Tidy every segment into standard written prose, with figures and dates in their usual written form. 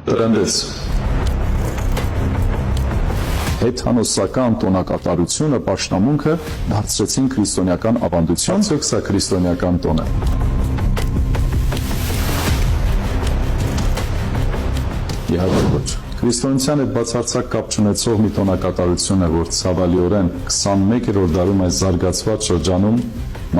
Տրնդեց հեթանոսական տոնակատարությունը, պաշտամունքը դարձրեցին քրիստոնեական ավանդություն, ցույց սա քրիստոնեական տոն է։ Իհարկե ոչ։ Քրիստոնեության հետ բացարձակ կապ չունեցող մի տոնակատարություն է, որ ցավալիորեն 21-րդ դարում այս զարգացված շրջանում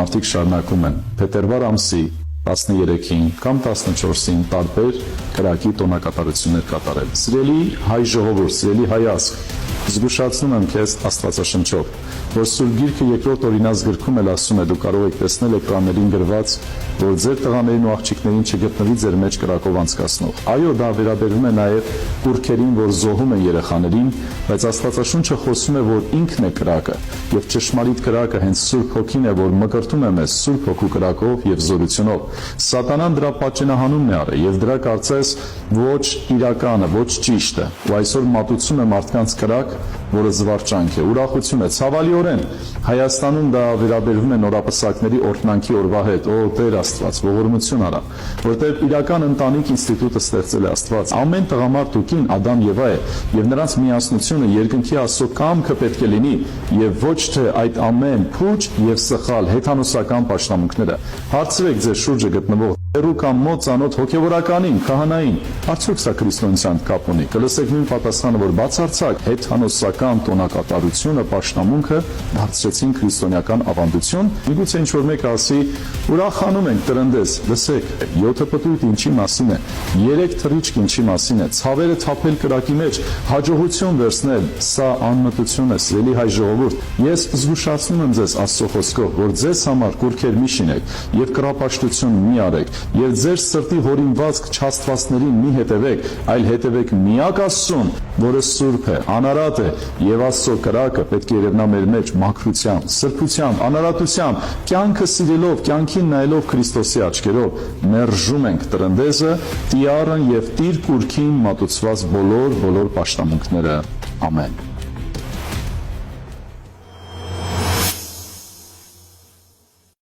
մարդիկ շարունակում են։ Փետրվար ամսի 13-ին կամ 14-ին տարբեր կրակի տոնակատարություններ կատարել։ Սիրելի հայ ժողովուրդ, սիրելի հայ ազգ, զգուշացնում եմ քեզ Աստվածաշնչով, որ Սուրբ Գիրքը երկրորդ օրինացագրքում էլ ասում է, դու կարող եք տեսնել էկրաններին գրված, որ ձեր տղաներին ու աղջիկներին չգտնվի ձեր մեջ կրակով անցկացնող։ Այո, դա վերաբերվում է նաև կուրքերին, որ զոհում են երեխաներին, բայց Աստվածաշունչը խոսում է, որ ինքն է կրակը, եւ ճշմարիտ կրակը հենց Սուրբ Հոգին է, որ մկրտում է մեզ Սուրբ Հոգու կրակով եւ զորությունով։ Սատանան դրա պատճենահանումն է արել եւ դրա կարծես ոչ իրականը, ոչ ճիշտը։ Ու այսօր մատուցում է մարդկանց կրակ, որը զվարճանք է, ուրախություն է, ցավալիորեն Հայաստանում դա վերաբերվում է նորապսակների օրհնանքի օրվա հետ։ Օ Տեր Աստված, ողորմություն արա, որտեղ իրական ընտանիք ինստիտուտը ստեղծել է Աստված։ Ամեն տղամարդ ու կին Ադամ Եվա է, եւ նրանց միասնությունը երկնքի Աստծո կամքը պետք է լինի, եւ ոչ թե այդ ամեն փուչ եւ սխալ հեթանոսական պաշտամունքները։ Հարցրեք ձեր շուրջը գտնվող հերու կամ մոտ ծանոթ հոգևորականին, քահանային, արդյոք սա քրիստոնեության կապ ունի։ Կլսեք նույն պատասխանը, որ բացարձակ հեթանոսական տոնակատարությունը, պաշտամունքը դարձրեցին քրիստոնեական ավանդություն։ Միգուցե ինչ-որ մեկը ասի, ուրախանում ենք, տրնդես, լսեք, 7 պտույտ ինչի մասին է, 3 թռիչք ինչի մասին է, ցավերը թափել կրակի մեջ, հաջողություն վերցնել, սա անմտություն է, սիրելի հայ ժողովուրդ։ Ես զգուշացնում եմ ձեզ Աստծո խոսքով, որ ձեզ համար կուրքեր մի շինեք եւ կռապաշտություն մի արեք, եւ ձեր սրտի հորինվածք չաստվածներին մի հետևեք, այլ հետևեք միակ Աստծուն, որը սուրբ է, անարատ է, եւ Աստծո կրակը պետք է երևնա մեր մեջ մաքրությամբ, սրբությամբ, անարատությամբ, կյանքը սիրելով, կյանքին նայելով Քրիստոսի աչքերով, մերժում ենք տրնդեզը, տիառն եւ տիր կուրքին մատուցված բոլոր պաշտամունքները։ Ամեն։